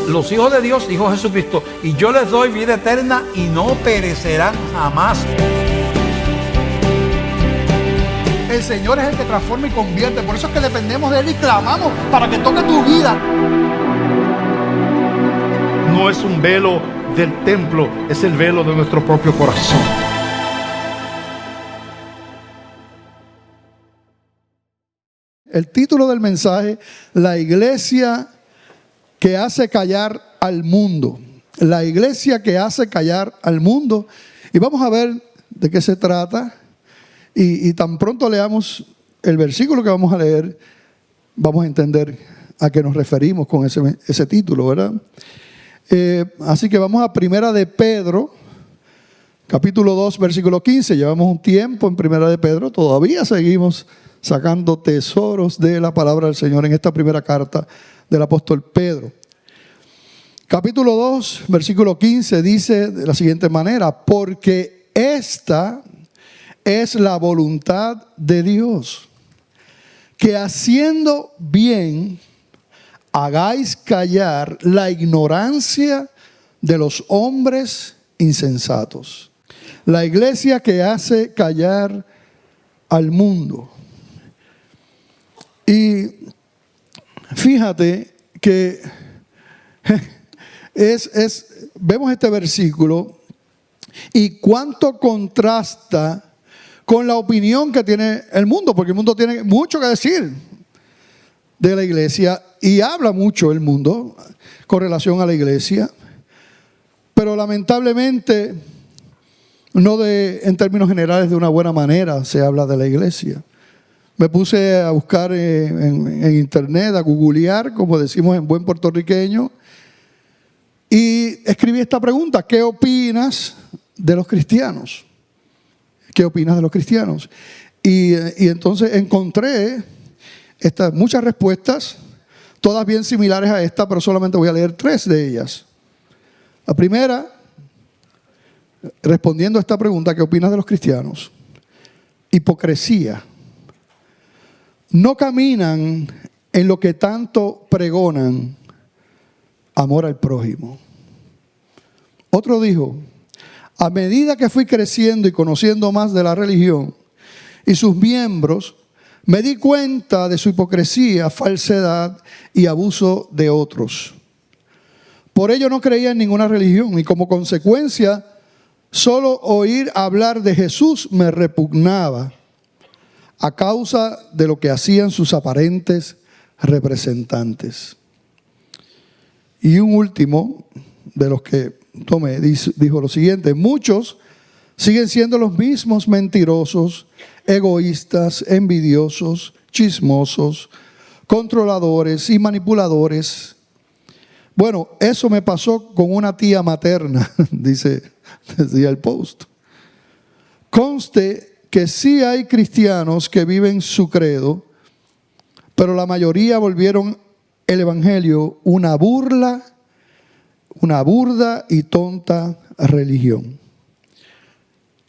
Los hijos de Dios, dijo Jesucristo, y yo les doy vida eterna y no perecerán jamás. El Señor es el que transforma y convierte. Por eso es que dependemos de Él y clamamos para que toque tu vida. No es un velo del templo, es el velo de nuestro propio corazón. El título del mensaje: la iglesia que hace callar al mundo. La iglesia que hace callar al mundo. Y vamos a ver de qué se trata. Y tan pronto leamos el versículo que vamos a leer, vamos a entender a qué nos referimos con ese título, ¿verdad? Así que vamos a Primera de Pedro, capítulo 2, versículo 15. Llevamos un tiempo en Primera de Pedro, todavía seguimos sacando tesoros de la palabra del Señor en esta primera carta del apóstol Pedro. Capítulo 2, versículo 15 dice de la siguiente manera: porque esta es la voluntad de Dios, que haciendo bien hagáis callar la ignorancia de los hombres insensatos. La iglesia que hace callar al mundo. Y fíjate que vemos este versículo y cuánto contrasta con la opinión que tiene el mundo, porque el mundo tiene mucho que decir de la iglesia y habla mucho el mundo con relación a la iglesia, pero lamentablemente no en términos generales de una buena manera se habla de la iglesia. Me puse a buscar en internet, a googlear, como decimos en buen puertorriqueño, y escribí esta pregunta: ¿qué opinas de los cristianos? ¿Qué opinas de los cristianos? Y entonces encontré muchas respuestas, todas bien similares a esta, pero solamente voy a leer 3 de ellas. La primera, respondiendo a esta pregunta: ¿qué opinas de los cristianos? Hipocresía. No caminan en lo que tanto pregonan, amor al prójimo. Otro dijo: a medida que fui creciendo y conociendo más de la religión y sus miembros, me di cuenta de su hipocresía, falsedad y abuso de otros. Por ello no creía en ninguna religión y como consecuencia, solo oír hablar de Jesús me repugnaba a causa de lo que hacían sus aparentes representantes. Y un último de los que tomé dijo lo siguiente: muchos siguen siendo los mismos mentirosos, egoístas, envidiosos, chismosos, controladores y manipuladores. Bueno, eso me pasó con una tía materna, decía el post. Conste que sí hay cristianos que viven su credo, pero la mayoría volvieron el evangelio una burda y tonta religión.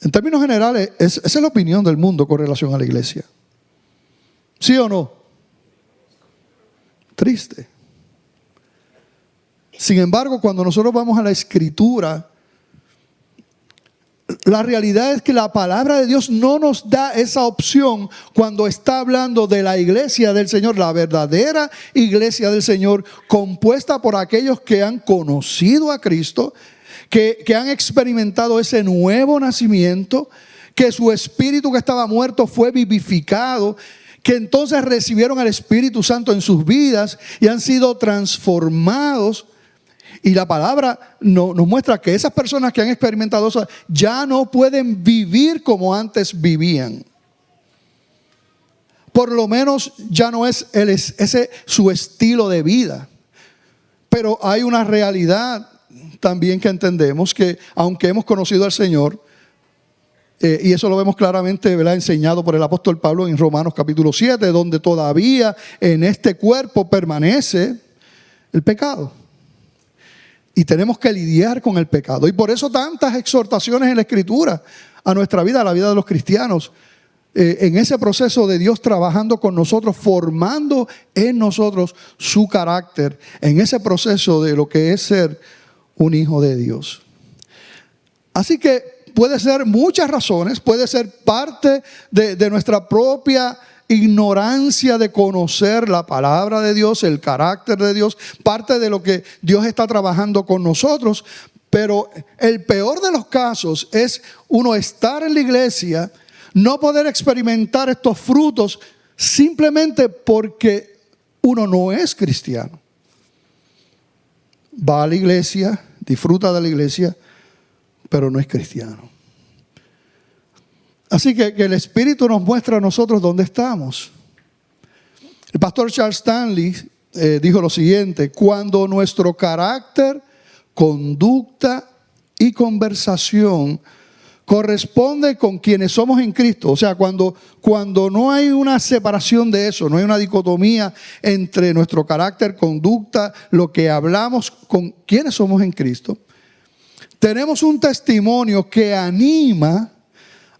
En términos generales, esa es la opinión del mundo con relación a la iglesia. ¿Sí o no? Triste. Sin embargo, cuando nosotros vamos a la Escritura, la realidad es que la palabra de Dios no nos da esa opción cuando está hablando de la iglesia del Señor, la verdadera iglesia del Señor, compuesta por aquellos que han conocido a Cristo, que han experimentado ese nuevo nacimiento, que su espíritu que estaba muerto fue vivificado, que entonces recibieron al Espíritu Santo en sus vidas y han sido transformados. Y la palabra nos muestra que esas personas que han experimentado eso ya no pueden vivir como antes vivían. Por lo menos ya no es ese su estilo de vida. Pero hay una realidad también que entendemos, que aunque hemos conocido al Señor, y eso lo vemos claramente, ¿verdad?, enseñado por el apóstol Pablo en Romanos capítulo 7, donde todavía en este cuerpo permanece el pecado. Y tenemos que lidiar con el pecado. Y por eso tantas exhortaciones en la Escritura a nuestra vida, a la vida de los cristianos. en ese proceso de Dios trabajando con nosotros, formando en nosotros su carácter, en ese proceso de lo que es ser un hijo de Dios. Así que puede ser muchas razones, puede ser parte de nuestra propia ignorancia de conocer la palabra de Dios, el carácter de Dios, parte de lo que Dios está trabajando con nosotros. Pero el peor de los casos es uno estar en la iglesia, no poder experimentar estos frutos simplemente porque uno no es cristiano. Va a la iglesia, disfruta de la iglesia, pero no es cristiano. Así que el Espíritu nos muestra a nosotros dónde estamos. El pastor Charles Stanley dijo lo siguiente: cuando nuestro carácter, conducta y conversación corresponde con quienes somos en Cristo, o sea, cuando no hay una separación de eso, no hay una dicotomía entre nuestro carácter, conducta, lo que hablamos con quienes somos en Cristo, tenemos un testimonio que anima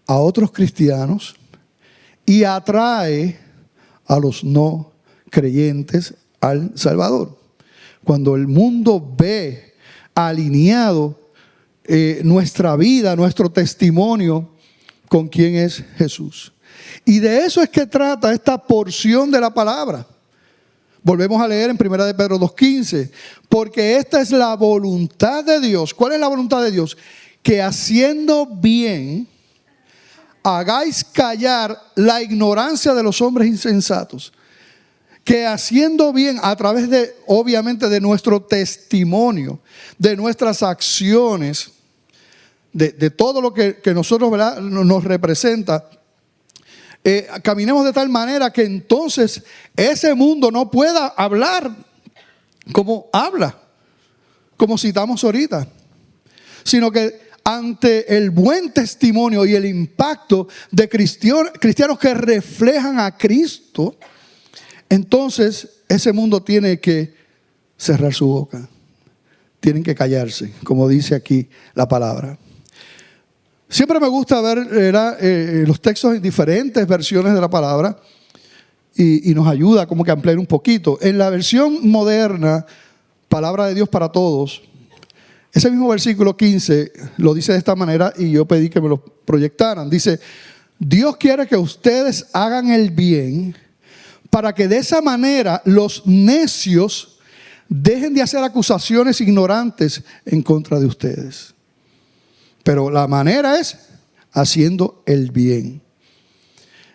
a otros cristianos y atrae a los no creyentes al Salvador. Cuando el mundo ve alineado nuestra vida, nuestro testimonio con quién es Jesús. Y de eso es que trata esta porción de la palabra. Volvemos a leer en 1 de Pedro 2:15, porque esta es la voluntad de Dios. ¿Cuál es la voluntad de Dios? Que haciendo bien hagáis callar la ignorancia de los hombres insensatos. Que haciendo bien a través de, obviamente, de nuestro testimonio, de nuestras acciones, de todo lo que nosotros, ¿verdad?, nos representa, caminemos de tal manera que entonces ese mundo no pueda hablar como habla, como citamos ahorita, sino que ante el buen testimonio y el impacto de cristianos que reflejan a Cristo, entonces ese mundo tiene que cerrar su boca, tienen que callarse, como dice aquí la palabra. Siempre me gusta ver los textos en diferentes versiones de la palabra y nos ayuda como que a ampliar un poquito. En la versión moderna, Palabra de Dios para Todos, ese mismo versículo 15 lo dice de esta manera y yo pedí que me lo proyectaran. Dice: Dios quiere que ustedes hagan el bien para que de esa manera los necios dejen de hacer acusaciones ignorantes en contra de ustedes. Pero la manera es haciendo el bien.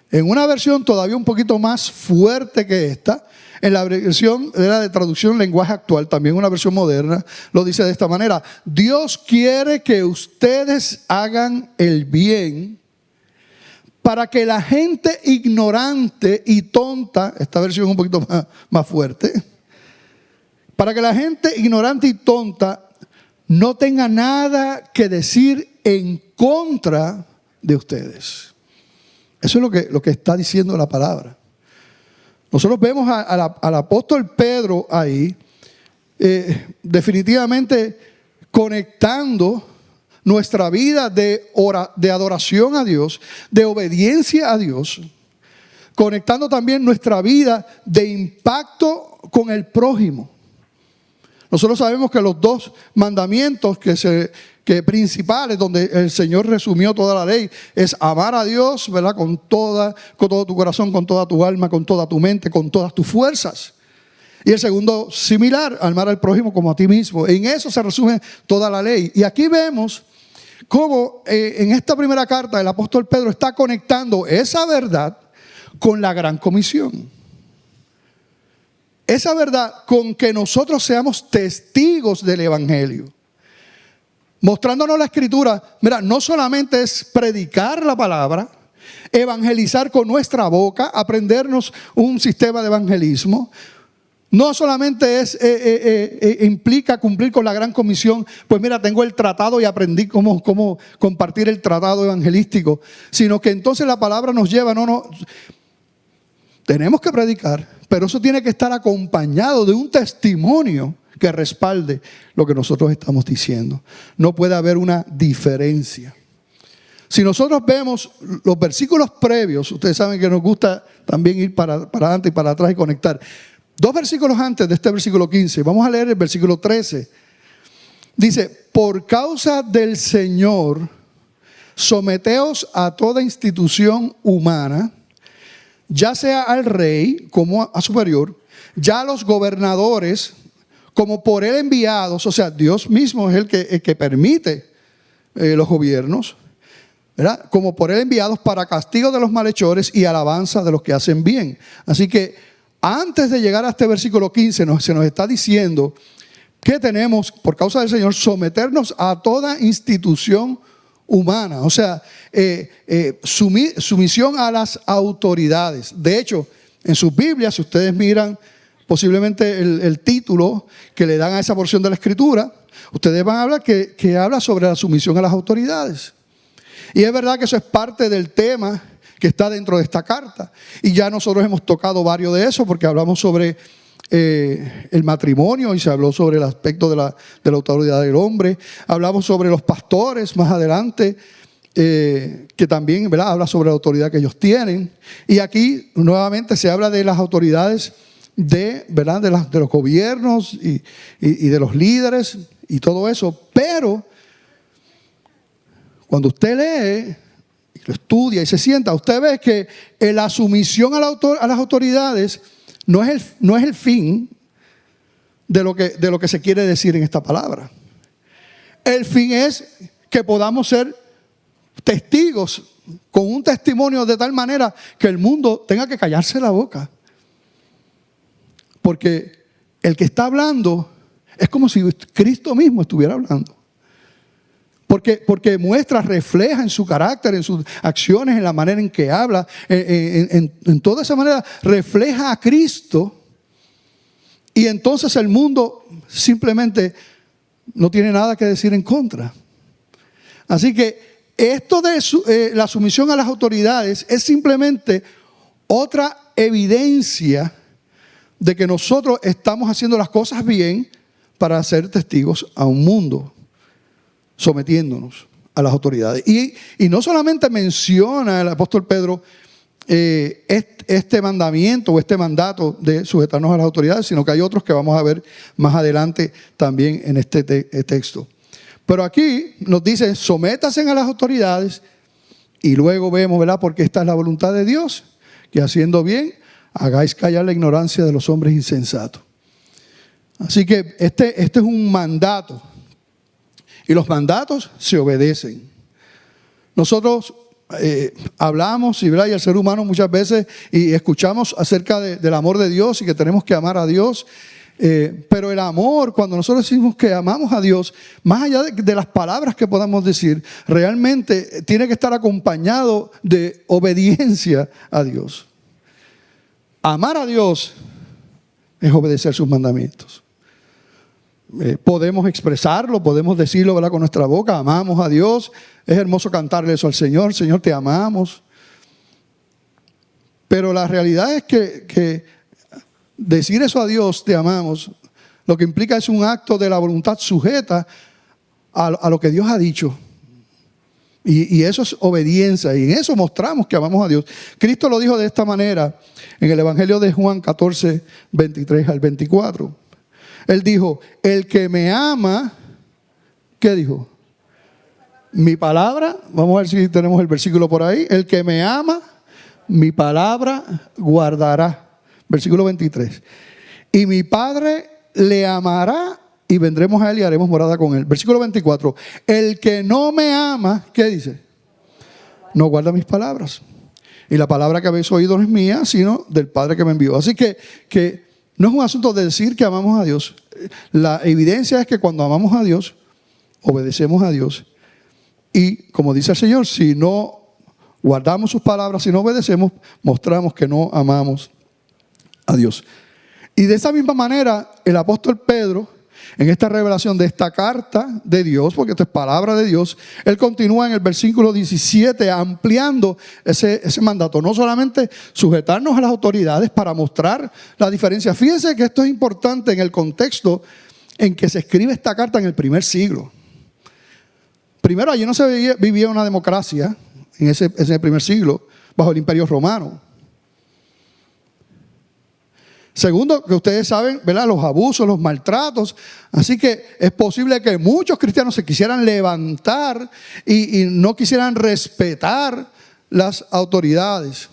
En una versión todavía un poquito más fuerte que esta, en la versión de traducción lenguaje actual, también una versión moderna, lo dice de esta manera: Dios quiere que ustedes hagan el bien para que la gente ignorante y tonta, esta versión es un poquito más fuerte, para que la gente ignorante y tonta no tenga nada que decir en contra de ustedes. Eso es lo que está diciendo la palabra. Nosotros vemos al apóstol Pedro ahí, definitivamente conectando nuestra vida de adoración a Dios, de obediencia a Dios, conectando también nuestra vida de impacto con el prójimo. Nosotros sabemos que los dos mandamientos que principales, donde el Señor resumió toda la ley, es amar a Dios, ¿verdad?, con todo tu corazón, con toda tu alma, con toda tu mente, con todas tus fuerzas. Y el segundo, similar, amar al prójimo como a ti mismo. En eso se resume toda la ley. Y aquí vemos cómo en esta primera carta el apóstol Pedro está conectando esa verdad con la gran comisión. Esa verdad con que nosotros seamos testigos del evangelio. Mostrándonos la escritura, mira, no solamente es predicar la palabra, evangelizar con nuestra boca, aprendernos un sistema de evangelismo. No solamente implica cumplir con la gran comisión, pues mira, tengo el tratado y aprendí cómo compartir el tratado evangelístico, sino que entonces la palabra nos lleva, tenemos que predicar, pero eso tiene que estar acompañado de un testimonio que respalde lo que nosotros estamos diciendo. No puede haber una diferencia. Si nosotros vemos los versículos previos, ustedes saben que nos gusta también ir para adelante y para atrás y conectar. 2 versículos antes de este versículo 15, vamos a leer el versículo 13. Dice, por causa del Señor, someteos a toda institución humana, ya sea al rey como a superior, ya a los gobernadores como por él enviados, o sea, Dios mismo es el que permite los gobiernos, ¿verdad? Como por él enviados para castigo de los malhechores y alabanza de los que hacen bien. Así que antes de llegar a este versículo 15 se nos está diciendo que tenemos, por causa del Señor, someternos a toda institución humana, o sea, sumisión a las autoridades. De hecho, en sus Biblias, si ustedes miran posiblemente el título que le dan a esa porción de la Escritura, ustedes van a hablar que habla sobre la sumisión a las autoridades. Y es verdad que eso es parte del tema que está dentro de esta carta. Y ya nosotros hemos tocado varios de eso porque hablamos sobre el matrimonio y se habló sobre el aspecto de la autoridad del hombre. Hablamos sobre los pastores más adelante, que también, ¿verdad?, habla sobre la autoridad que ellos tienen. Y aquí nuevamente se habla de las autoridades ¿verdad?, de los gobiernos y de los líderes y todo eso. Pero cuando usted lee, lo estudia y se sienta, usted ve que la sumisión a las autoridades no es el fin de lo que se quiere decir en esta palabra. El fin es que podamos ser testigos con un testimonio de tal manera que el mundo tenga que callarse la boca. Porque el que está hablando es como si Cristo mismo estuviera hablando. Porque muestra, refleja en su carácter, en sus acciones, en la manera en que habla, en toda esa manera refleja a Cristo. Y entonces el mundo simplemente no tiene nada que decir en contra. Así que esto de la sumisión a las autoridades es simplemente otra evidencia de que nosotros estamos haciendo las cosas bien para ser testigos a un mundo, sometiéndonos a las autoridades. Y no solamente menciona el apóstol Pedro este mandamiento o este mandato de sujetarnos a las autoridades, sino que hay otros que vamos a ver más adelante también en este texto. Pero aquí nos dice, sométanse a las autoridades, y luego vemos, ¿verdad?, porque esta es la voluntad de Dios, que haciendo bien, hagáis callar la ignorancia de los hombres insensatos. Así que este es un mandato. Y los mandatos se obedecen. Nosotros hablamos, y el ser humano muchas veces, y escuchamos acerca del amor de Dios y que tenemos que amar a Dios. Pero el amor, cuando nosotros decimos que amamos a Dios, más allá de las palabras que podamos decir, realmente tiene que estar acompañado de obediencia a Dios. Amar a Dios es obedecer sus mandamientos. Podemos expresarlo, podemos decirlo, ¿verdad?, con nuestra boca, amamos a Dios. Es hermoso cantarle eso al Señor, Señor, te amamos. Pero la realidad es que decir eso a Dios, te amamos, lo que implica es un acto de la voluntad sujeta a lo que Dios ha dicho. Y eso es obediencia, y en eso mostramos que amamos a Dios. Cristo lo dijo de esta manera en el Evangelio de Juan 14, 23 al 24. Él dijo, el que me ama, ¿qué dijo? Mi palabra, vamos a ver si tenemos el versículo por ahí. El que me ama, mi palabra guardará. Versículo 23. Y mi Padre le amará y vendremos a él y haremos morada con él. Versículo 24. El que no me ama, ¿qué dice? No guarda mis palabras. Y la palabra que habéis oído no es mía, sino del Padre que me envió. Así que no es un asunto de decir que amamos a Dios. La evidencia es que cuando amamos a Dios, obedecemos a Dios. Y como dice el Señor, si no guardamos sus palabras, si no obedecemos, mostramos que no amamos a Dios. Y de esa misma manera, el apóstol Pedro, en esta revelación de esta carta de Dios, porque esto es palabra de Dios, él continúa en el versículo 17 ampliando ese mandato. No solamente sujetarnos a las autoridades para mostrar la diferencia. Fíjense que esto es importante en el contexto en que se escribe esta carta en el primer siglo. Primero, allí no se vivía una democracia en ese primer siglo, bajo el Imperio Romano. Segundo, que ustedes saben, ¿verdad?, los abusos, los maltratos. Así que es posible que muchos cristianos se quisieran levantar y no quisieran respetar las autoridades.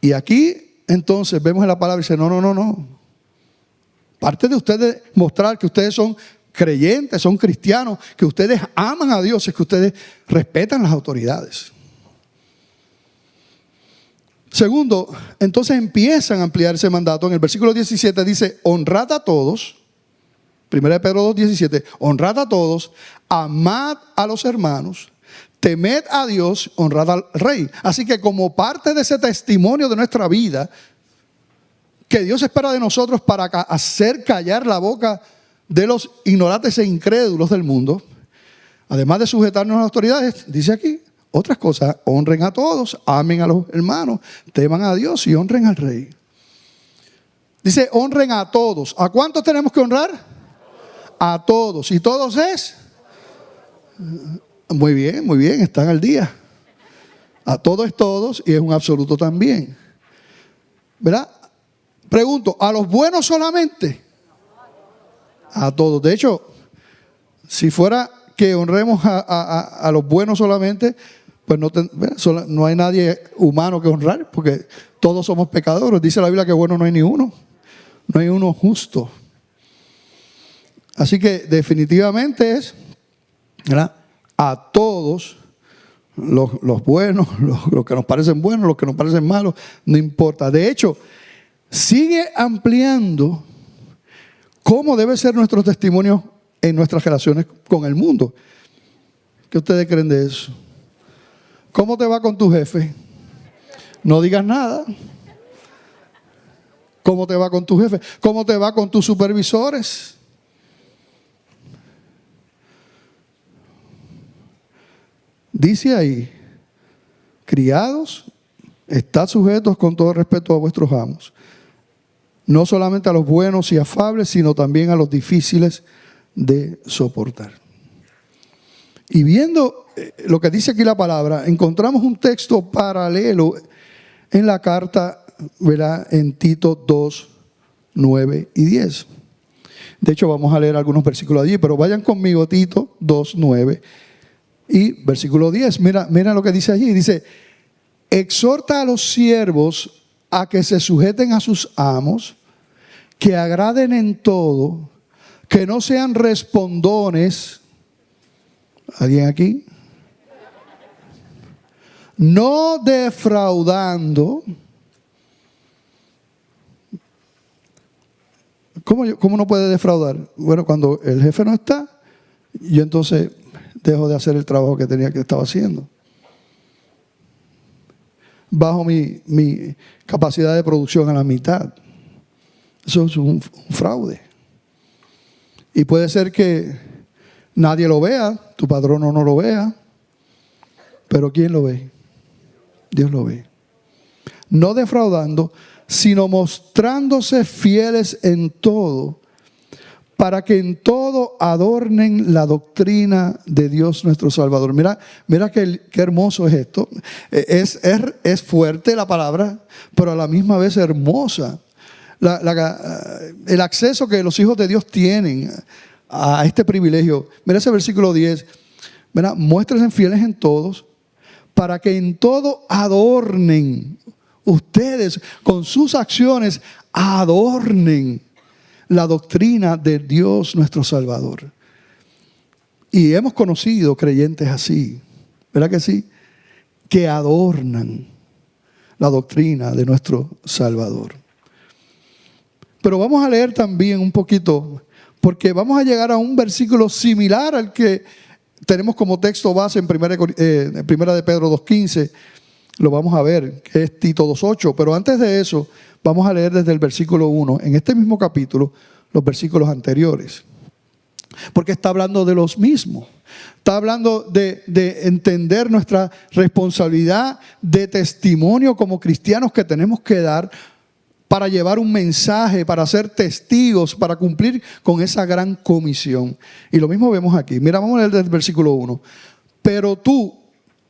Y aquí, entonces, vemos en la palabra y dice, no. Parte de ustedes mostrar que ustedes son creyentes, son cristianos, que ustedes aman a Dios, es que ustedes respetan las autoridades. Segundo, entonces empiezan a ampliar ese mandato. En el versículo 17 dice, honrad a todos. 1 Pedro 2:17, honrad a todos, amad a los hermanos, temed a Dios, honrad al rey. Así que como parte de ese testimonio de nuestra vida, que Dios espera de nosotros para hacer callar la boca de los ignorantes e incrédulos del mundo, además de sujetarnos a las autoridades, dice aquí, otras cosas, honren a todos, amen a los hermanos, teman a Dios y honren al rey. Dice, honren a todos. ¿A cuántos tenemos que honrar? A todos. ¿Y todos es? Muy bien, están al día. A todos es todos y es un absoluto también. ¿Verdad? Pregunto, ¿a los buenos solamente? A todos. De hecho, si fuera que honremos a los buenos solamente, pues no hay nadie humano que honrar, porque todos somos pecadores. Dice la Biblia que bueno no hay ni uno. No hay uno justo. Así que definitivamente es, ¿verdad?, a todos, los buenos, los que nos parecen buenos, los que nos parecen malos, no importa. De hecho, sigue ampliando cómo debe ser nuestro testimonio en nuestras relaciones con el mundo. ¿Qué ustedes creen de eso? ¿Cómo te va con tu jefe? No digas nada. ¿Cómo te va con tu jefe? ¿Cómo te va con tus supervisores? Dice ahí, criados, estad sujetos con todo respeto a vuestros amos. No solamente a los buenos y afables, sino también a los difíciles de soportar. Y viendo lo que dice aquí la palabra, encontramos un texto paralelo en la carta, ¿verdad?, en Tito 2, 9 y 10. De hecho, vamos a leer algunos versículos allí, pero vayan conmigo, Tito 2, 9 y versículo 10. Mira lo que dice allí. Dice, exhorta a los siervos a que se sujeten a sus amos, que agraden en todo, que no sean respondones. ¿Alguien aquí? No defraudando. ¿Cómo no puede defraudar? Bueno, cuando el jefe no está, yo entonces dejo de hacer el trabajo que estaba haciendo. Bajo mi capacidad de producción a la mitad. Eso es un fraude. Y puede ser que nadie lo vea, tu patrono no lo vea, pero ¿quién lo ve? Dios lo ve. No defraudando, sino mostrándose fieles en todo, para que en todo adornen la doctrina de Dios nuestro Salvador. Mira qué hermoso es esto. Es fuerte la palabra, pero a la misma vez hermosa. El acceso que los hijos de Dios tienen a este privilegio. Mira ese versículo 10. Mira, muéstrense fieles en todos, para que en todo adornen. Ustedes con sus acciones adornen la doctrina de Dios nuestro Salvador. Y hemos conocido creyentes así, ¿verdad que sí? Que adornan la doctrina de nuestro Salvador. Pero vamos a leer también un poquito, porque vamos a llegar a un versículo similar al que tenemos como texto base en primera de Pedro 2.15. Lo vamos a ver, que es Tito 2.8. Pero antes de eso, vamos a leer desde el versículo 1, en este mismo capítulo, los versículos anteriores. Porque está hablando de los mismos. Está hablando de entender nuestra responsabilidad de testimonio como cristianos que tenemos que dar para llevar un mensaje, para ser testigos, para cumplir con esa gran comisión. Y lo mismo vemos aquí. Mira, vamos a leer del versículo 1. Pero tú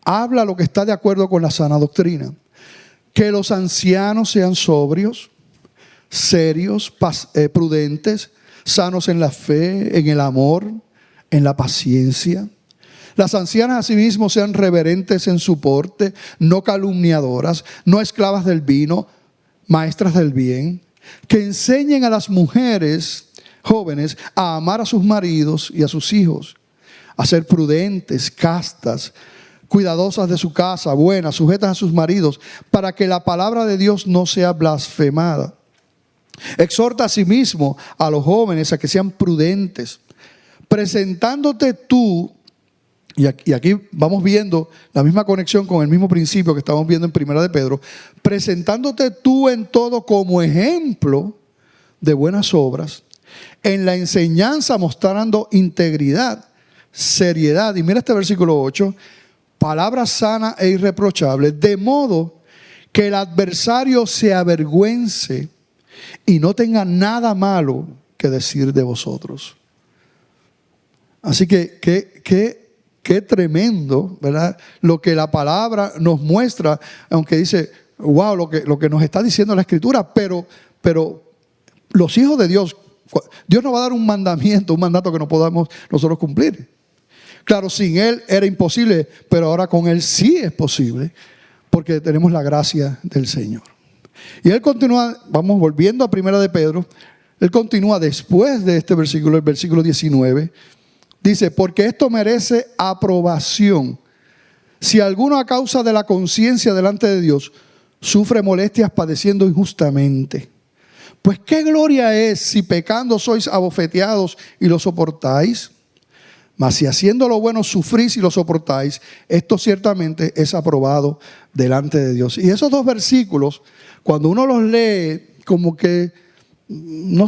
habla lo que está de acuerdo con la sana doctrina. Que los ancianos sean sobrios, serios, prudentes, sanos en la fe, en el amor, en la paciencia. Las ancianas asimismo sean reverentes en su porte, no calumniadoras, no esclavas del vino, maestras del bien, que enseñen a las mujeres jóvenes a amar a sus maridos y a sus hijos, a ser prudentes, castas, cuidadosas de su casa, buenas, sujetas a sus maridos, para que la palabra de Dios no sea blasfemada. Exhorta asimismo a los jóvenes a que sean prudentes, presentándote tú. Y aquí vamos viendo la misma conexión con el mismo principio que estamos viendo en Primera de Pedro. Presentándote tú en todo como ejemplo de buenas obras, en la enseñanza mostrando integridad, seriedad. Y mira este versículo 8. Palabra sana e irreprochable, de modo que el adversario se avergüence y no tenga nada malo que decir de vosotros. Así que qué tremendo, ¿verdad? Lo que la palabra nos muestra, aunque dice, wow, lo que nos está diciendo la Escritura, pero los hijos de Dios, Dios nos va a dar un mandato que no podamos nosotros cumplir. Claro, sin Él era imposible, pero ahora con Él sí es posible, porque tenemos la gracia del Señor. Y Él continúa, vamos volviendo a Primera de Pedro, Él continúa después de este versículo, el versículo 19, dice, porque esto merece aprobación. Si alguno a causa de la conciencia delante de Dios sufre molestias padeciendo injustamente, pues qué gloria es si pecando sois abofeteados y lo soportáis. Mas si haciendo lo bueno sufrís y lo soportáis, esto ciertamente es aprobado delante de Dios. Y esos dos versículos, cuando uno los lee, como que no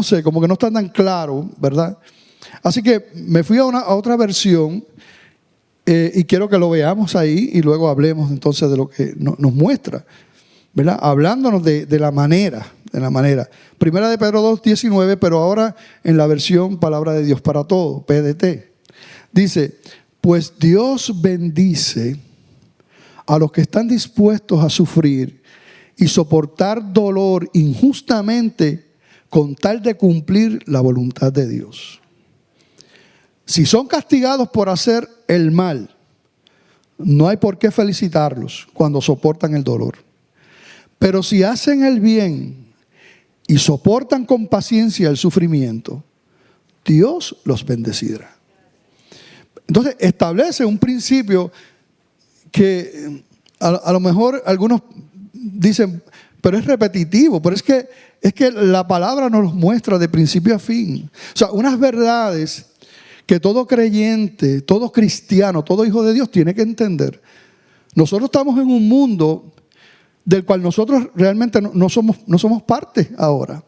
sé, como que no están tan claros, ¿verdad? Así que me fui a otra versión y quiero que lo veamos ahí y luego hablemos entonces de lo que nos muestra, ¿verdad? Hablándonos de la manera. Primera de Pedro 2:19, pero ahora en la versión Palabra de Dios para Todo, PDT. Dice, pues Dios bendice a los que están dispuestos a sufrir y soportar dolor injustamente con tal de cumplir la voluntad de Dios. Si son castigados por hacer el mal, no hay por qué felicitarlos cuando soportan el dolor. Pero si hacen el bien y soportan con paciencia el sufrimiento, Dios los bendecirá. Entonces establece un principio que a lo mejor algunos dicen, pero es repetitivo, pero es que la palabra nos los muestra de principio a fin. O sea, unas verdades que todo creyente, todo cristiano, todo hijo de Dios tiene que entender. Nosotros estamos en un mundo del cual nosotros realmente no somos parte ahora.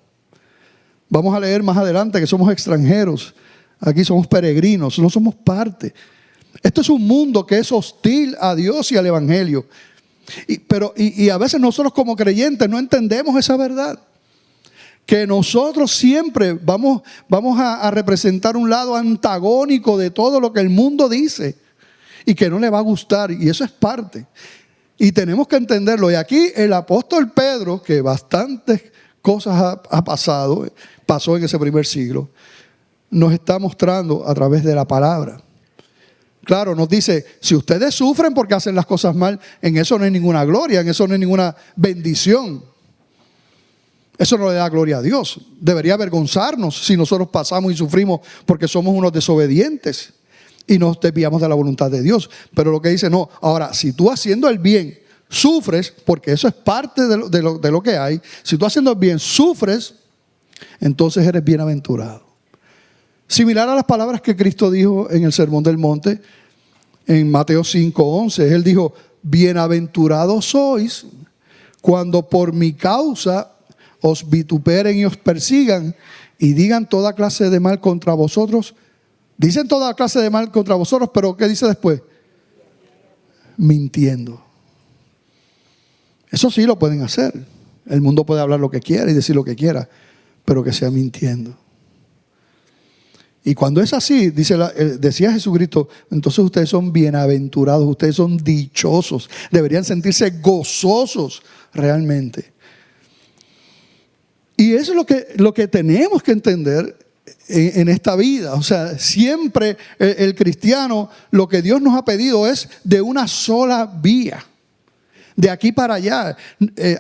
Vamos a leer más adelante que somos extranjeros, aquí somos peregrinos, no somos parte. Esto es un mundo que es hostil a Dios y al Evangelio. Y a veces nosotros como creyentes no entendemos esa verdad. Que nosotros siempre vamos a representar un lado antagónico de todo lo que el mundo dice y que no le va a gustar, y eso es parte. Y tenemos que entenderlo. Y aquí el apóstol Pedro, que bastantes cosas pasó en ese primer siglo, nos está mostrando a través de la palabra. Claro, nos dice, si ustedes sufren porque hacen las cosas mal, en eso no hay ninguna gloria, en eso no hay ninguna bendición. Eso no le da gloria a Dios. Debería avergonzarnos si nosotros pasamos y sufrimos porque somos unos desobedientes y nos desviamos de la voluntad de Dios. Pero lo que dice, no, ahora, si tú haciendo el bien sufres, porque eso es parte de lo que hay, si tú haciendo el bien sufres, entonces eres bienaventurado. Similar a las palabras que Cristo dijo en el Sermón del Monte, en Mateo 5:11, Él dijo, bienaventurados sois cuando por mi causa os vituperen y os persigan y digan toda clase de mal contra vosotros. Dicen toda clase de mal contra vosotros, pero ¿qué dice después? Mintiendo. Eso sí lo pueden hacer. El mundo puede hablar lo que quiera y decir lo que quiera, pero que sea mintiendo. Y cuando es así, decía Jesucristo, entonces ustedes son bienaventurados, ustedes son dichosos, deberían sentirse gozosos realmente. Y eso es lo que tenemos que entender en esta vida. O sea, siempre el cristiano, lo que Dios nos ha pedido es de una sola vía. De aquí para allá,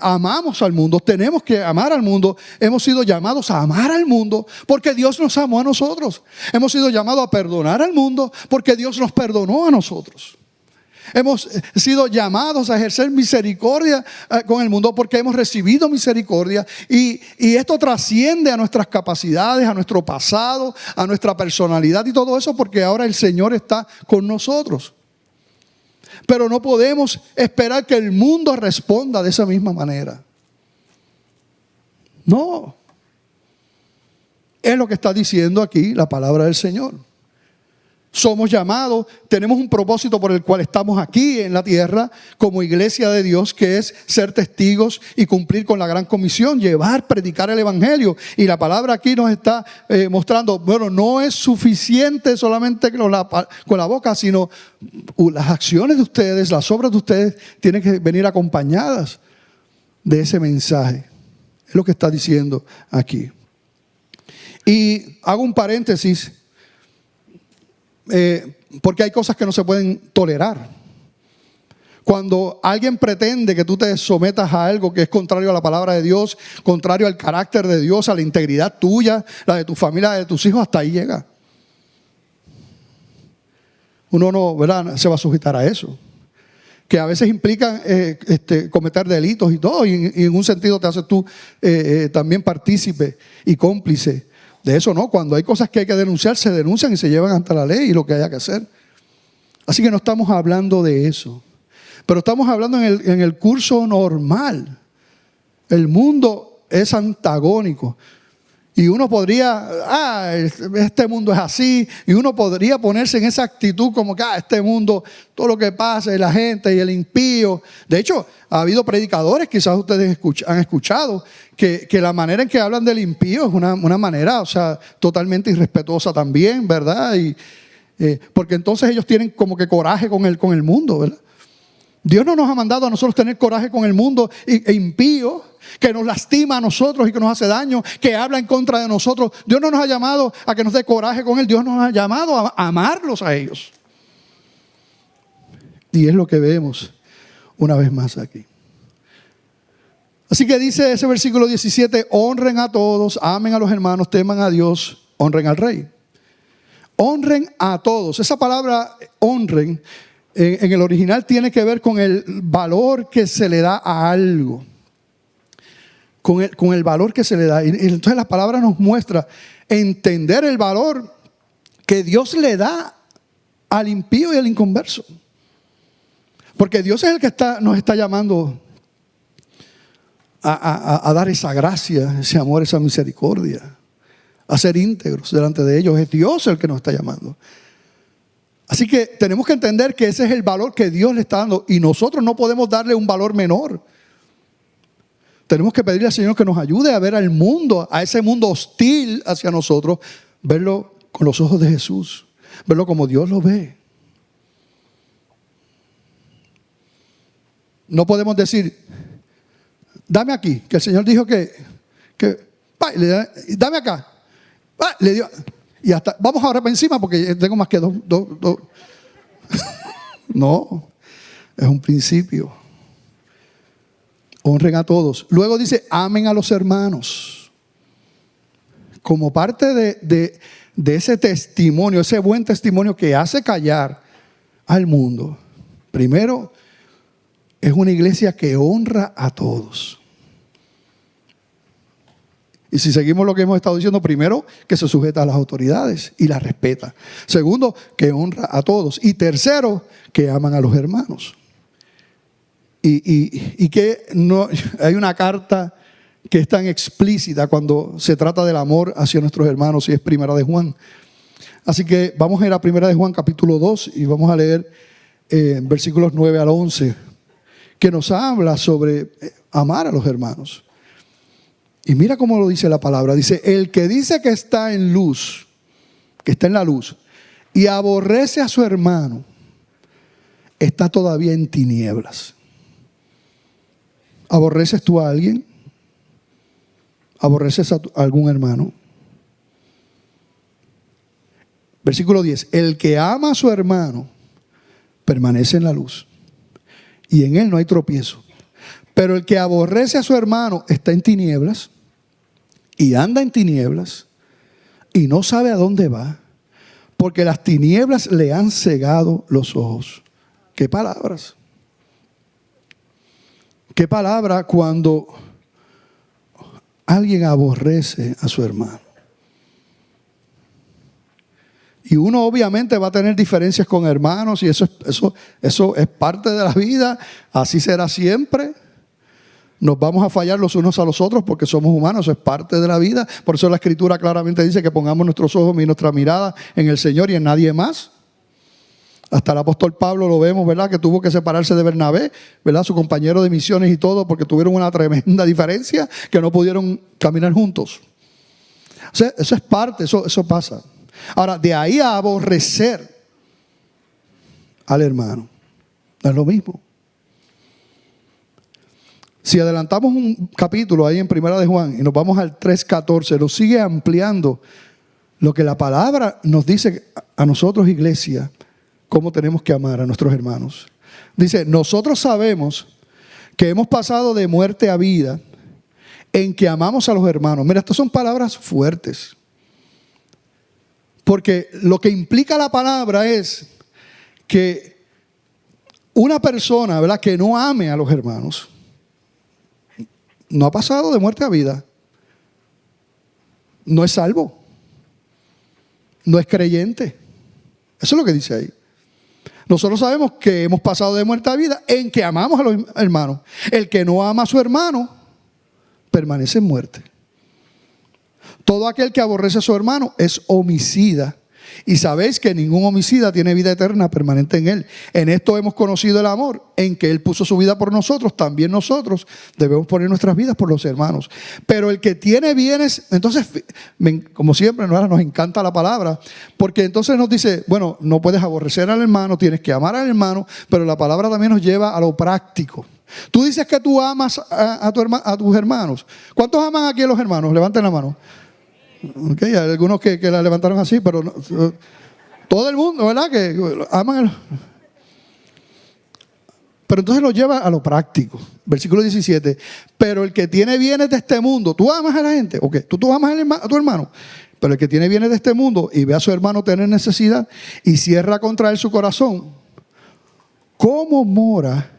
amamos al mundo, tenemos que amar al mundo. Hemos sido llamados a amar al mundo porque Dios nos amó a nosotros. Hemos sido llamados a perdonar al mundo porque Dios nos perdonó a nosotros. Hemos sido llamados a ejercer misericordia con el mundo porque hemos recibido misericordia. Y esto trasciende a nuestras capacidades, a nuestro pasado, a nuestra personalidad y todo eso, porque ahora el Señor está con nosotros. Pero no podemos esperar que el mundo responda de esa misma manera. No. Es lo que está diciendo aquí la palabra del Señor. Somos llamados, tenemos un propósito por el cual estamos aquí en la tierra como iglesia de Dios, que es ser testigos y cumplir con la gran comisión, predicar el evangelio. Y la palabra aquí nos está mostrando, bueno, no es suficiente solamente con la boca, sino las acciones de ustedes, las obras de ustedes tienen que venir acompañadas de ese mensaje. Es lo que está diciendo aquí. Y hago un paréntesis. Porque hay cosas que no se pueden tolerar. Cuando alguien pretende que tú te sometas a algo que es contrario a la palabra de Dios, contrario al carácter de Dios, a la integridad tuya, la de tu familia, la de tus hijos, hasta ahí llega. Uno no, ¿verdad?, se va a sujetar a eso. Que a veces implican cometer delitos y todo, y en un sentido te haces tú también partícipe y cómplice de eso. No, cuando hay cosas que hay que denunciar, se denuncian y se llevan ante la ley y lo que haya que hacer. Así que no estamos hablando de eso, pero estamos hablando en el curso normal. El mundo es antagónico y uno podría, este mundo es así, y uno podría ponerse en esa actitud como que este mundo, todo lo que pasa, y la gente y el impío. De hecho, ha habido predicadores, quizás ustedes han escuchado, que la manera en que hablan del impío es una manera, o sea, totalmente irrespetuosa también, ¿verdad? Porque entonces ellos tienen como que coraje con el mundo, ¿verdad? Dios no nos ha mandado a nosotros tener coraje con el mundo e impío, que nos lastima a nosotros y que nos hace daño, que habla en contra de nosotros. Dios no nos ha llamado a que nos dé coraje con él. Dios nos ha llamado a amarlos a ellos. Y es lo que vemos una vez más aquí. Así que dice ese versículo 17, honren a todos, amen a los hermanos, teman a Dios, honren al rey. Honren a todos. Esa palabra honren en el original tiene que ver con el valor que se le da a algo. Con el valor que se le da. Y entonces la palabra nos muestra entender el valor que Dios le da al impío y al inconverso. Porque Dios es el que nos está llamando a dar esa gracia, ese amor, esa misericordia, a ser íntegros delante de ellos. Es Dios el que nos está llamando. Así que tenemos que entender que ese es el valor que Dios le está dando y nosotros no podemos darle un valor menor. Tenemos que pedirle al Señor que nos ayude a ver al mundo, a ese mundo hostil hacia nosotros, verlo con los ojos de Jesús, verlo como Dios lo ve. No podemos decir, dame aquí, que el Señor dijo que dame acá. Le dio, y hasta, vamos ahora para encima porque tengo más que dos. No, es un principio. Honren a todos. Luego dice, amen a los hermanos. Como parte de ese testimonio, ese buen testimonio que hace callar al mundo. Primero, es una iglesia que honra a todos. Y si seguimos lo que hemos estado diciendo, primero, que se sujeta a las autoridades y las respeta. Segundo, que honra a todos. Y tercero, que aman a los hermanos. Y que no hay una carta que es tan explícita cuando se trata del amor hacia nuestros hermanos, y es Primera de Juan. Así que vamos a ir a Primera de Juan capítulo 2 y vamos a leer versículos 9 al 11, que nos habla sobre amar a los hermanos. Y mira cómo lo dice la palabra. Dice, el que dice que está en luz, que está en la luz, y aborrece a su hermano, está todavía en tinieblas. ¿Aborreces tú a alguien? ¿Aborreces a algún hermano? Versículo 10. El que ama a su hermano permanece en la luz, y en él no hay tropiezo. Pero el que aborrece a su hermano está en tinieblas, y anda en tinieblas, y no sabe a dónde va, porque las tinieblas le han cegado los ojos. ¿Qué palabras? ¿Qué palabra cuando alguien aborrece a su hermano? Y uno obviamente va a tener diferencias con hermanos, y eso es parte de la vida, así será siempre. Nos vamos a fallar los unos a los otros porque somos humanos, eso es parte de la vida. Por eso la Escritura claramente dice que pongamos nuestros ojos y nuestra mirada en el Señor y en nadie más. Hasta el apóstol Pablo lo vemos, ¿verdad? Que tuvo que separarse de Bernabé, ¿verdad? Su compañero de misiones y todo, porque tuvieron una tremenda diferencia que no pudieron caminar juntos. O sea, eso es parte, eso pasa. Ahora, de ahí a aborrecer al hermano, no es lo mismo. Si adelantamos un capítulo ahí en Primera de Juan y nos vamos al 3:14, nos sigue ampliando lo que la palabra nos dice a nosotros, iglesia, cómo tenemos que amar a nuestros hermanos. Dice, nosotros sabemos que hemos pasado de muerte a vida en que amamos a los hermanos. Mira, estas son palabras fuertes. Porque lo que implica la palabra es que una persona, ¿verdad?, que no ame a los hermanos, no ha pasado de muerte a vida. No es salvo. No es creyente. Eso es lo que dice ahí. Nosotros sabemos que hemos pasado de muerte a vida en que amamos a los hermanos. El que no ama a su hermano permanece en muerte. Todo aquel que aborrece a su hermano es homicida. Y sabéis que ningún homicida tiene vida eterna permanente en él. En esto hemos conocido el amor, en que él puso su vida por nosotros. También nosotros debemos poner nuestras vidas por los hermanos. Pero el que tiene bienes, entonces, como siempre, nos encanta la palabra, porque entonces nos dice, bueno, no puedes aborrecer al hermano, tienes que amar al hermano, pero la palabra también nos lleva a lo práctico. Tú dices que tú amas a tus hermanos. ¿Cuántos aman aquí a los hermanos? Levanten la mano. Okay, hay algunos que la levantaron así, pero no, todo el mundo, ¿verdad?, que aman. Pero entonces lo lleva a lo práctico. Versículo 17. Pero el que tiene bienes de este mundo, ¿tú amas a la gente? Okay, ¿tú amas a tu hermano? Pero el que tiene bienes de este mundo y ve a su hermano tener necesidad y cierra contra él su corazón, ¿cómo mora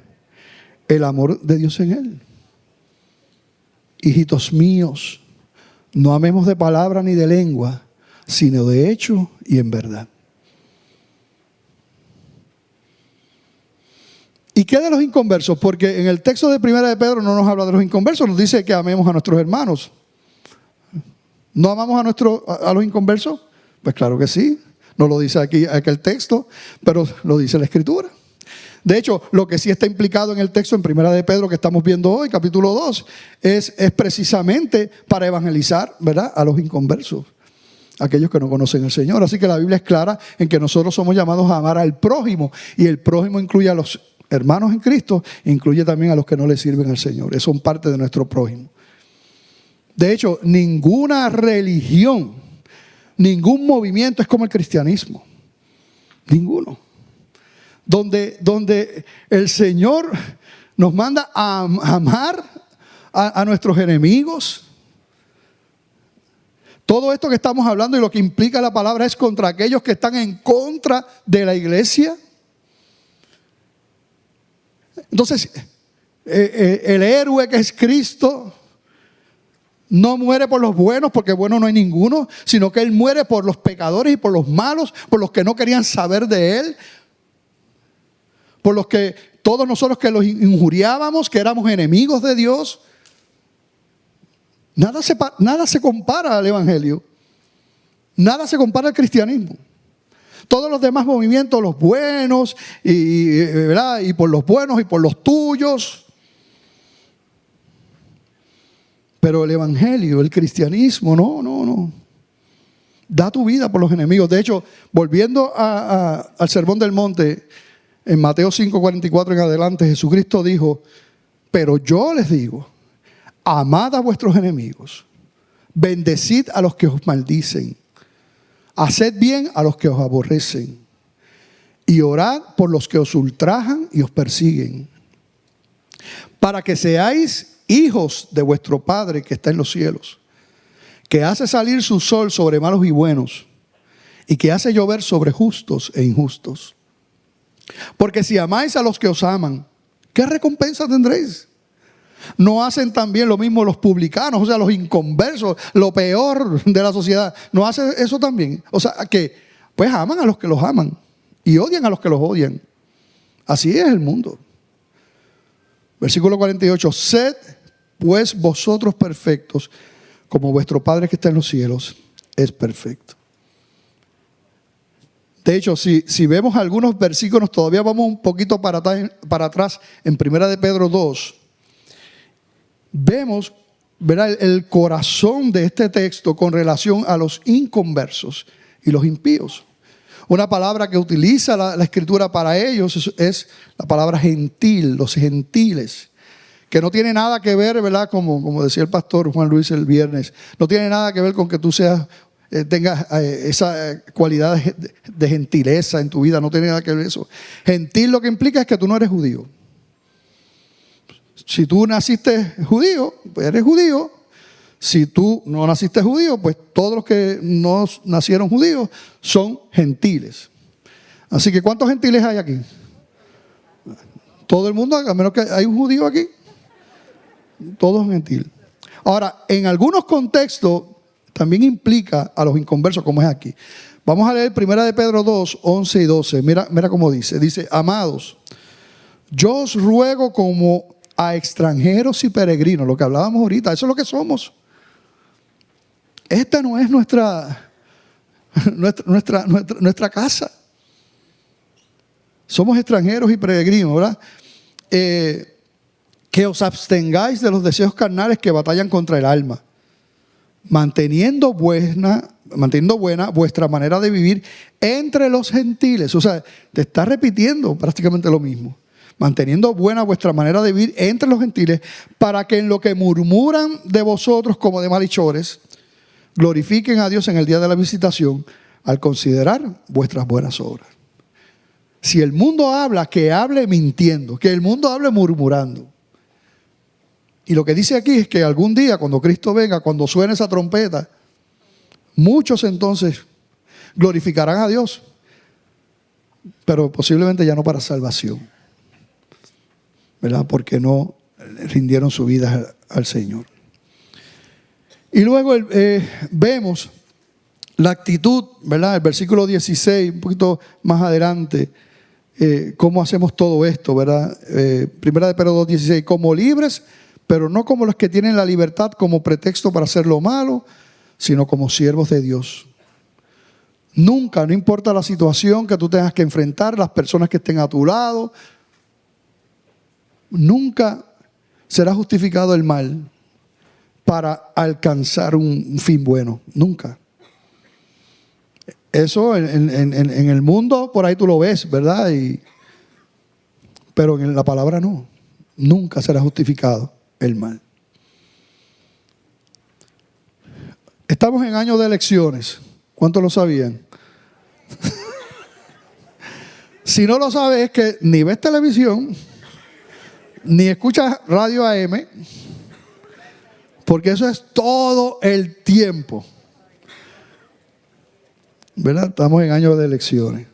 el amor de Dios en él? Hijitos míos, no amemos de palabra ni de lengua, sino de hecho y en verdad. ¿Y qué de los inconversos? Porque en el texto de Primera de Pedro no nos habla de los inconversos, nos dice que amemos a nuestros hermanos. ¿No amamos a los inconversos? Pues claro que sí. No lo dice aquí aquel texto, pero lo dice la Escritura. De hecho, lo que sí está implicado en el texto en Primera de Pedro que estamos viendo hoy, capítulo 2, es precisamente para evangelizar, ¿verdad?, a los inconversos, aquellos que no conocen al Señor. Así que la Biblia es clara en que nosotros somos llamados a amar al prójimo, y el prójimo incluye a los hermanos en Cristo, incluye también a los que no le sirven al Señor. Esos son parte de nuestro prójimo. De hecho, ninguna religión, ningún movimiento es como el cristianismo. Ninguno. Donde el Señor nos manda a amar a nuestros enemigos. Todo esto que estamos hablando y lo que implica la palabra es contra aquellos que están en contra de la iglesia. Entonces, el héroe que es Cristo no muere por los buenos, porque bueno no hay ninguno, sino que Él muere por los pecadores y por los malos, por los que no querían saber de Él, por los que todos nosotros que los injuriábamos, que éramos enemigos de Dios. Nada se compara al Evangelio. Nada se compara al cristianismo. Todos los demás movimientos, los buenos, ¿verdad?, y por los buenos y por los tuyos. Pero el evangelio, el cristianismo, no. Da tu vida por los enemigos. De hecho, volviendo al Sermón del Monte, en Mateo 5:44 en adelante, Jesucristo dijo: pero yo les digo, amad a vuestros enemigos, bendecid a los que os maldicen, haced bien a los que os aborrecen, y orad por los que os ultrajan y os persiguen, para que seáis hijos de vuestro Padre que está en los cielos, que hace salir su sol sobre malos y buenos, y que hace llover sobre justos e injustos. Porque si amáis a los que os aman, ¿qué recompensa tendréis? ¿No hacen también lo mismo los publicanos, o sea, los inconversos, lo peor de la sociedad? ¿No hacen eso también? O sea, que pues aman a los que los aman y odian a los que los odian. Así es el mundo. Versículo 48. Sed pues vosotros perfectos, como vuestro Padre que está en los cielos es perfecto. De hecho, si vemos algunos versículos, todavía vamos un poquito para atrás en 1 de Pedro 2, vemos, ¿verdad?, el corazón de este texto con relación a los inconversos y los impíos. Una palabra que utiliza la Escritura para ellos es la palabra gentil, los gentiles, que no tiene nada que ver, ¿verdad?, como decía el pastor Juan Luis el viernes, no tiene nada que ver con que tú tengas esa cualidad de gentileza en tu vida, no tiene nada que ver eso. Gentil lo que implica es que tú no eres judío. Si tú naciste judío, pues eres judío. Si tú no naciste judío, pues todos los que no nacieron judíos son gentiles. Así que ¿cuántos gentiles hay aquí? Todo el mundo, a menos que hay un judío aquí. Todos son gentiles. Ahora, en algunos contextos también implica a los inconversos, como es aquí. Vamos a leer 1 de Pedro 2, 11 y 12. Mira cómo dice. Dice: amados, yo os ruego como a extranjeros y peregrinos, lo que hablábamos ahorita, eso es lo que somos. Esta no es nuestra casa. Somos extranjeros y peregrinos, ¿verdad? Que os abstengáis de los deseos carnales que batallan contra el alma, manteniendo buena vuestra manera de vivir entre los gentiles. O sea, te está repitiendo prácticamente lo mismo. Manteniendo buena vuestra manera de vivir entre los gentiles, para que en lo que murmuran de vosotros como de malhechores, glorifiquen a Dios en el día de la visitación, al considerar vuestras buenas obras. Si el mundo habla, que hable mintiendo, que el mundo hable murmurando. Y lo que dice aquí es que algún día, cuando Cristo venga, cuando suene esa trompeta, muchos entonces glorificarán a Dios, pero posiblemente ya no para salvación, ¿verdad? Porque no rindieron su vida al Señor. Y luego vemos la actitud, ¿verdad? El versículo 16, un poquito más adelante, cómo hacemos todo esto, ¿verdad? Primera de Pedro 2:16, como libres, pero no como los que tienen la libertad como pretexto para hacer lo malo, sino como siervos de Dios. Nunca, no importa la situación que tú tengas que enfrentar, las personas que estén a tu lado, nunca será justificado el mal para alcanzar un fin bueno. Nunca. Eso en el mundo por ahí tú lo ves, ¿verdad? Pero en la palabra no. Nunca será justificado el mal. Estamos en año de elecciones. ¿Cuántos lo sabían? Si no lo sabes, es que ni ves televisión, ni escuchas radio AM, porque eso es todo el tiempo, ¿verdad? Estamos en año de elecciones.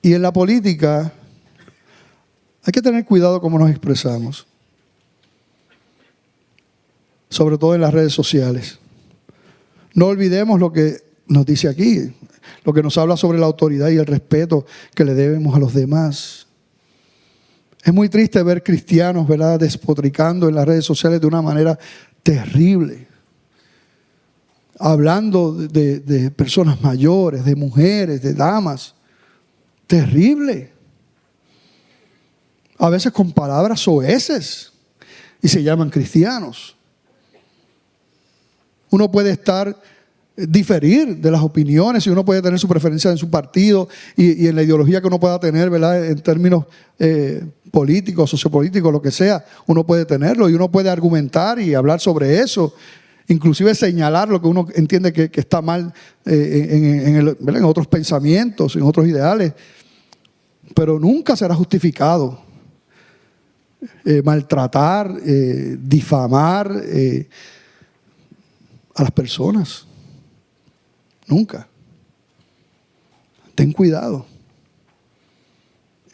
Y en la política hay que tener cuidado cómo nos expresamos, sobre todo en las redes sociales. No olvidemos lo que nos dice aquí, lo que nos habla sobre la autoridad y el respeto que le debemos a los demás. Es muy triste ver cristianos, ¿verdad?, despotricando en las redes sociales de una manera terrible, hablando de personas mayores, de mujeres, de damas. Terrible. A veces con palabras soeces y se llaman cristianos. Uno puede diferir de las opiniones y uno puede tener su preferencia en su partido y en la ideología que uno pueda tener, ¿verdad? En términos políticos, sociopolíticos, lo que sea, uno puede tenerlo y uno puede argumentar y hablar sobre eso, inclusive señalar lo que uno entiende que está mal en otros pensamientos, en otros ideales, pero nunca será justificado maltratar, difamar a las personas. Nunca. Ten cuidado.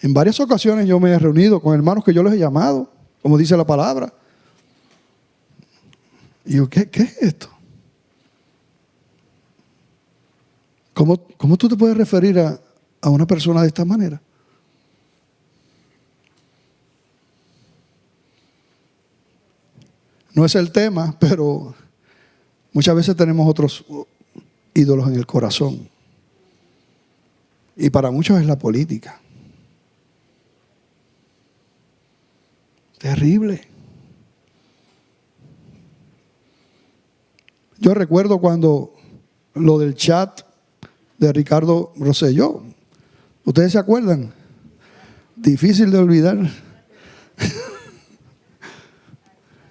En varias ocasiones yo me he reunido con hermanos que yo les he llamado, como dice la palabra. Y yo, ¿qué es esto? ¿Cómo tú te puedes referir a una persona de esta manera? No es el tema, pero muchas veces tenemos otros ídolos en el corazón. Y para muchos es la política. Terrible. Yo recuerdo cuando lo del chat de Ricardo Rosselló. ¿Ustedes se acuerdan? Difícil de olvidar.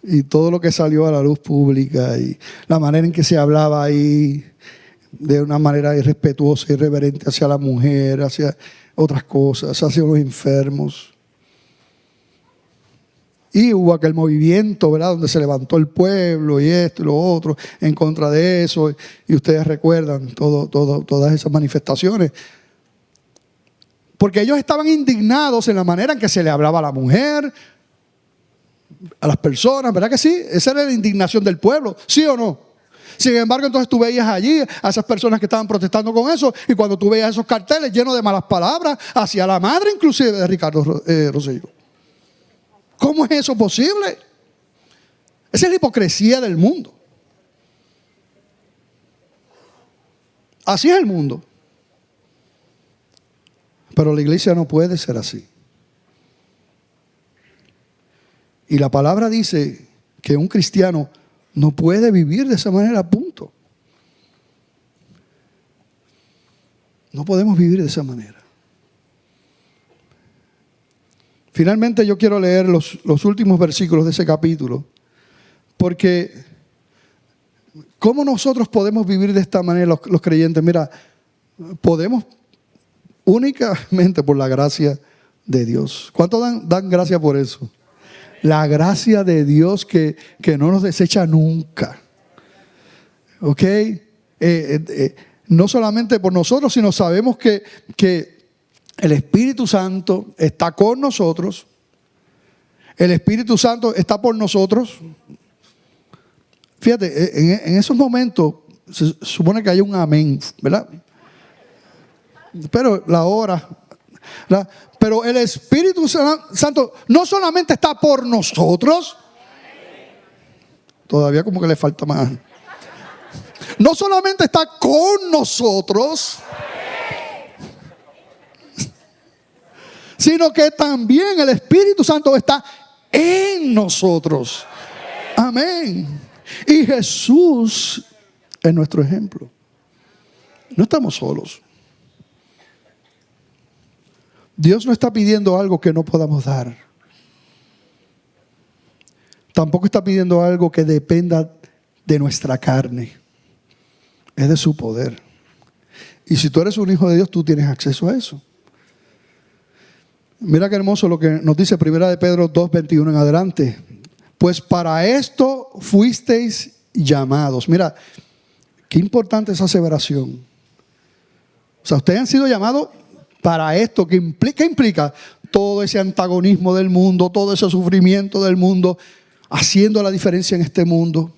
Y todo lo que salió a la luz pública y la manera en que se hablaba ahí de una manera irrespetuosa, irreverente hacia la mujer, hacia otras cosas, hacia los enfermos. Y hubo aquel movimiento, ¿verdad?, donde se levantó el pueblo y esto y lo otro en contra de eso. Y ustedes recuerdan todas esas manifestaciones. Porque ellos estaban indignados en la manera en que se le hablaba a la mujer, a las personas, ¿verdad que sí? Esa era la indignación del pueblo, ¿sí o no? Sin embargo, entonces tú veías allí a esas personas que estaban protestando con eso, y cuando tú veías esos carteles llenos de malas palabras hacia la madre inclusive de Ricardo Rosselló. ¿Cómo es eso posible? Esa es la hipocresía del mundo. Así es el mundo. Pero la iglesia no puede ser así. Y la palabra dice que un cristiano no puede vivir de esa manera, punto. No podemos vivir de esa manera. Finalmente yo quiero leer los últimos versículos de ese capítulo, porque ¿cómo nosotros podemos vivir de esta manera los creyentes? Mira, podemos únicamente por la gracia de Dios. ¿Cuántos dan gracia por eso? La gracia de Dios que no nos desecha nunca. ¿Ok? No solamente por nosotros, sino sabemos que el Espíritu Santo está con nosotros. El Espíritu Santo está por nosotros. Fíjate, en esos momentos se supone que hay un amén, ¿verdad? Pero la hora, ¿verdad? Pero el Espíritu Santo no solamente está por nosotros, todavía como que le falta más. No solamente está con nosotros, sino que también el Espíritu Santo está en nosotros. Amén. Y Jesús es nuestro ejemplo. No estamos solos. Dios no está pidiendo algo que no podamos dar. Tampoco está pidiendo algo que dependa de nuestra carne. Es de su poder. Y si tú eres un hijo de Dios, tú tienes acceso a eso. Mira qué hermoso lo que nos dice 1 de Pedro 2:21 en adelante. Pues para esto fuisteis llamados. Mira, qué importante esa aseveración. O sea, ustedes han sido llamados para esto. ¿Qué implica? Todo ese antagonismo del mundo, todo ese sufrimiento del mundo, haciendo la diferencia en este mundo.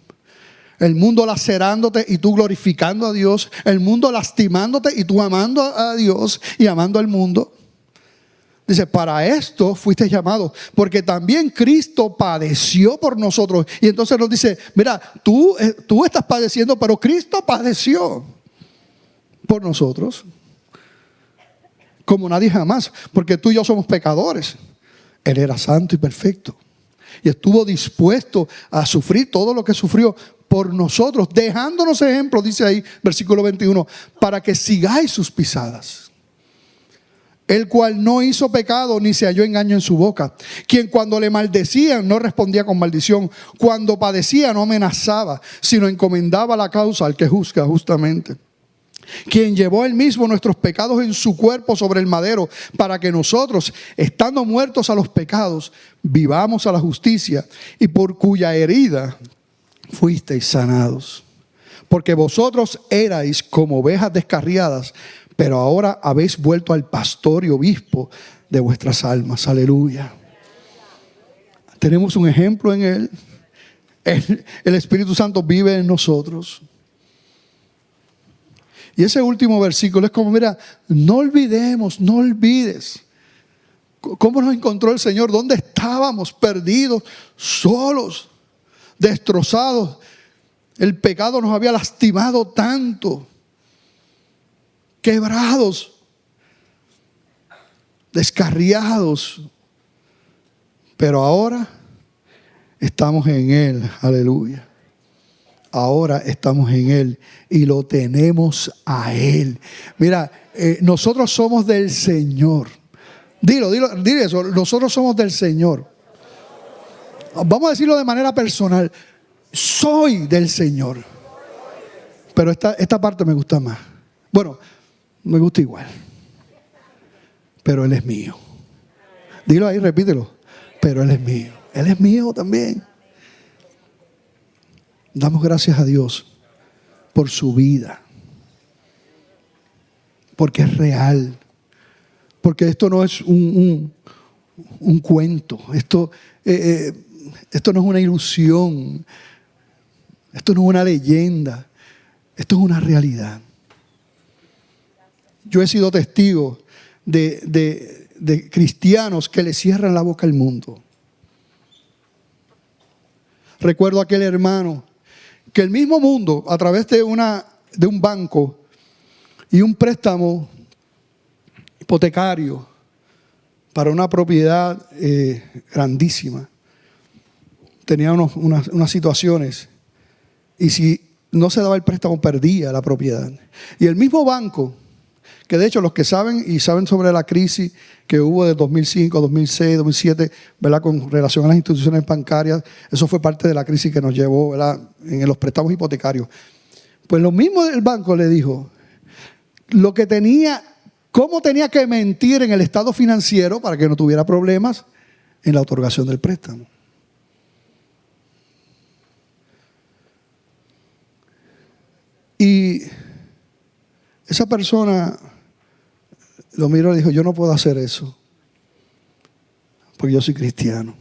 El mundo lacerándote y tú glorificando a Dios. El mundo lastimándote y tú amando a Dios y amando al mundo. Dice, para esto fuiste llamados, porque también Cristo padeció por nosotros. Y entonces nos dice, mira, tú estás padeciendo, pero Cristo padeció por nosotros. Como nadie jamás, porque tú y yo somos pecadores. Él era santo y perfecto. y estuvo dispuesto a sufrir todo lo que sufrió por nosotros, dejándonos ejemplo, dice ahí, versículo 21, para que sigáis sus pisadas. El cual no hizo pecado ni se halló engaño en su boca. Quien cuando le maldecían no respondía con maldición. Cuando padecía no amenazaba, sino encomendaba la causa al que juzga justamente. Quien llevó él mismo nuestros pecados en su cuerpo sobre el madero, para que nosotros, estando muertos a los pecados, vivamos a la justicia, y por cuya herida fuisteis sanados. Porque vosotros erais como ovejas descarriadas, pero ahora habéis vuelto al pastor y obispo de vuestras almas. Aleluya. Tenemos un ejemplo en Él. El Espíritu Santo vive en nosotros. Y ese último versículo es como, mira, no olvidemos, no olvides cómo nos encontró el Señor, dónde estábamos, perdidos, solos, destrozados. El pecado nos había lastimado tanto, quebrados, descarriados, pero ahora estamos en Él, aleluya. Ahora estamos en Él y lo tenemos a Él. Mira, nosotros somos del Señor. Dile eso, nosotros somos del Señor. Vamos a decirlo de manera personal. Soy del Señor. Pero esta parte me gusta más. Bueno, me gusta igual. Pero Él es mío. Dilo ahí, repítelo. Pero Él es mío. Él es mío también. Damos gracias a Dios por su vida. Porque es real. Porque esto no es un cuento. Esto no es una ilusión. Esto no es una leyenda. Esto es una realidad. Yo he sido testigo de cristianos que le cierran la boca al mundo. Recuerdo a aquel hermano que el mismo mundo, a través de un banco y un préstamo hipotecario para una propiedad grandísima, tenía unas situaciones, y si no se daba el préstamo perdía la propiedad. Y el mismo banco, que de hecho los que saben y saben sobre la crisis que hubo de 2005, 2006, 2007, ¿verdad?, con relación a las instituciones bancarias, eso fue parte de la crisis que nos llevó, ¿verdad?, en los préstamos hipotecarios. Pues lo mismo del banco le dijo, cómo tenía que mentir en el estado financiero para que no tuviera problemas en la otorgación del préstamo. Y esa persona lo miró y dijo, yo no puedo hacer eso, porque yo soy cristiano.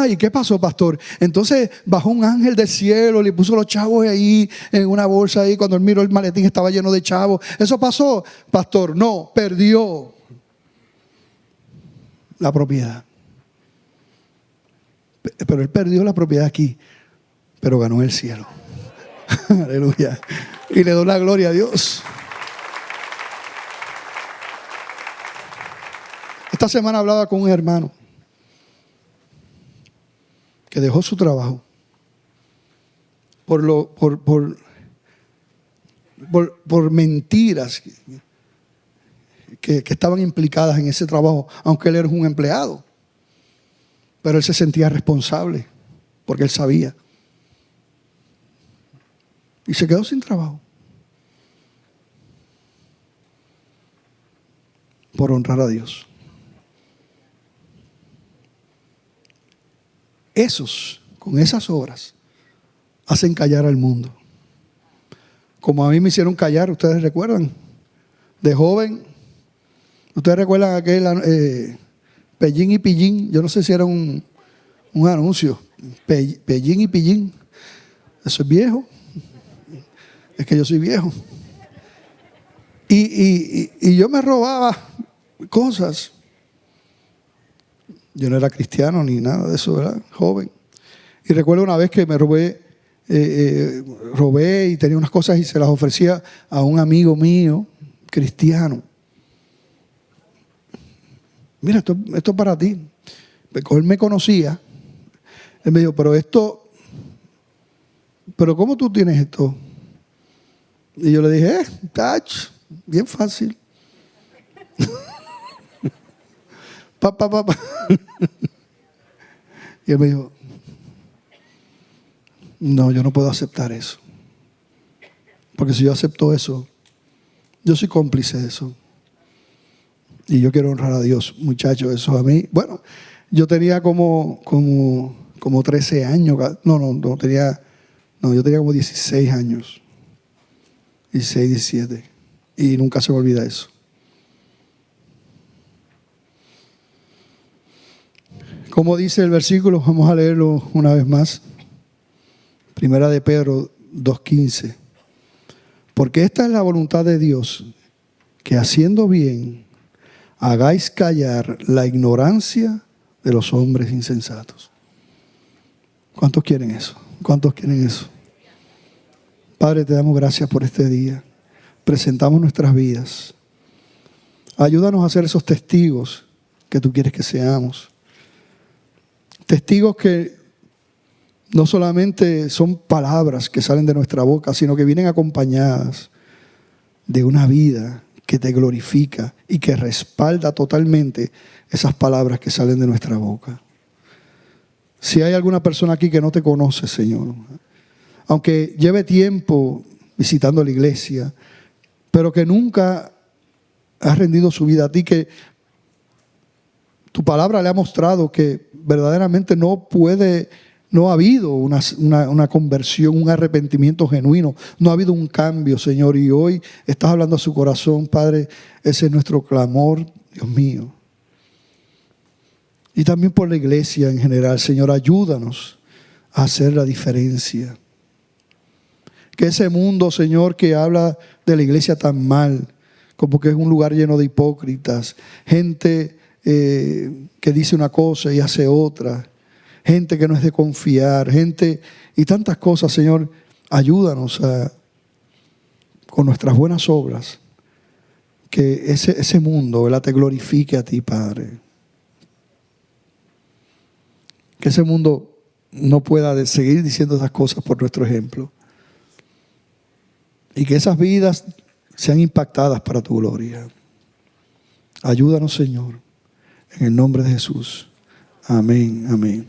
¿Y qué pasó, pastor? Entonces bajó un ángel del cielo, le puso los chavos ahí en una bolsa ahí. Cuando él miró el maletín estaba lleno de chavos. ¿Eso pasó, pastor? No, perdió la propiedad. Pero él perdió la propiedad aquí, pero ganó el cielo. Aleluya. Y le doy la gloria a Dios. Esta semana hablaba con un hermano que dejó su trabajo por mentiras que estaban implicadas en ese trabajo, aunque él era un empleado. Pero él se sentía responsable porque él sabía. Y se quedó sin trabajo. Por honrar a Dios. Con esas obras, hacen callar al mundo. Como a mí me hicieron callar, ustedes recuerdan. De joven, ustedes recuerdan aquel Pellín y Pillín. Yo no sé si era un anuncio. Pellín y Pillín. Eso es viejo. Es que yo soy viejo. Y yo me robaba cosas. Yo no era cristiano ni nada de eso, ¿verdad? Joven. Y recuerdo una vez que me robé y tenía unas cosas y se las ofrecía a un amigo mío, cristiano. mira, esto es para ti. Él me conocía. Él me dijo, pero ¿cómo tú tienes esto? Y yo le dije, touch, bien fácil. Pa. Y él me dijo, no, yo no puedo aceptar eso. Porque si yo acepto eso, yo soy cómplice de eso. Y yo quiero honrar a Dios, muchachos, eso a mí. Bueno, yo tenía como 13 años. Yo tenía como 16 años. 16, 17. Y nunca se me olvida eso. Como dice el versículo, vamos a leerlo una vez más. Primera de Pedro 2:15. Porque esta es la voluntad de Dios, que haciendo bien, hagáis callar la ignorancia de los hombres insensatos. ¿Cuántos quieren eso? ¿Cuántos quieren eso? Padre, te damos gracias por este día. Presentamos nuestras vidas. Ayúdanos a ser esos testigos que tú quieres que seamos. Testigos que no solamente son palabras que salen de nuestra boca, sino que vienen acompañadas de una vida que te glorifica y que respalda totalmente esas palabras que salen de nuestra boca. Si hay alguna persona aquí que no te conoce, Señor, aunque lleve tiempo visitando la iglesia, pero que nunca ha rendido su vida a ti, que tu palabra le ha mostrado que verdaderamente no ha habido una conversión, un arrepentimiento genuino, no ha habido un cambio, Señor, y hoy estás hablando a su corazón, Padre, ese es nuestro clamor, Dios mío. Y también por la iglesia en general, Señor, ayúdanos a hacer la diferencia. Que ese mundo, Señor, que habla de la iglesia tan mal, como que es un lugar lleno de hipócritas, gente que dice una cosa y hace otra, gente que no es de confiar, gente y tantas cosas, Señor, ayúdanos con nuestras buenas obras, que ese mundo, ¿verdad?, te glorifique a ti, Padre. Que ese mundo no pueda seguir diciendo esas cosas por nuestro ejemplo. Y que esas vidas sean impactadas para tu gloria. Ayúdanos, Señor, en el nombre de Jesús. Amén, amén.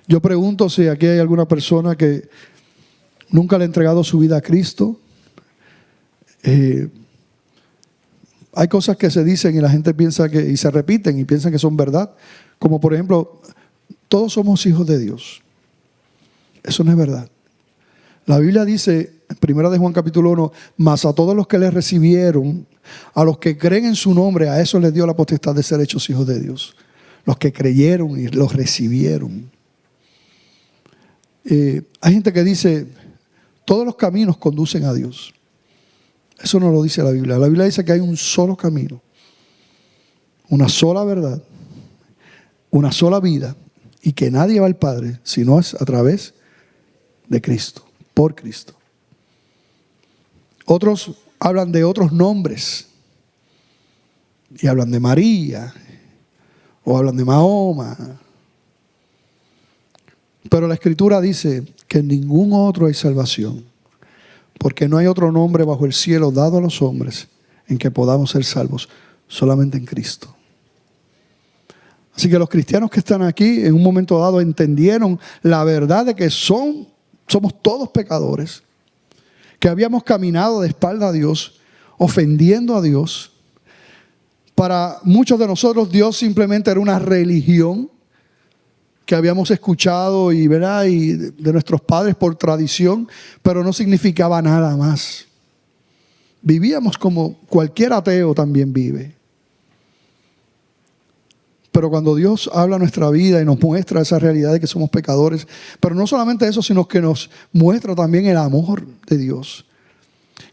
Yo pregunto si aquí hay alguna persona que nunca le ha entregado su vida a Cristo. Hay cosas que se dicen y la gente piensa y se repiten y piensan que son verdad. Como por ejemplo, todos somos hijos de Dios. Eso no es verdad. La Biblia dice, en 1 de Juan capítulo 1, mas a todos los que le recibieron, a los que creen en su nombre, a esos les dio la potestad de ser hechos hijos de Dios. Los que creyeron y los recibieron. Hay gente que dice, todos los caminos conducen a Dios. Eso no lo dice la Biblia. La Biblia dice que hay un solo camino, una sola verdad, una sola vida, y que nadie va al Padre si no es a través de Cristo, por Cristo. Otros hablan de otros nombres y hablan de María o hablan de Mahoma. Pero la Escritura dice que en ningún otro hay salvación, porque no hay otro nombre bajo el cielo dado a los hombres en que podamos ser salvos, solamente en Cristo. Así que los cristianos que están aquí en un momento dado entendieron la verdad de que somos todos pecadores, que habíamos caminado de espalda a Dios, ofendiendo a Dios. Para muchos de nosotros Dios simplemente era una religión que habíamos escuchado y de nuestros padres por tradición, pero no significaba nada más. Vivíamos como cualquier ateo también vive. Pero cuando Dios habla a nuestra vida y nos muestra esa realidad de que somos pecadores, pero no solamente eso, sino que nos muestra también el amor de Dios.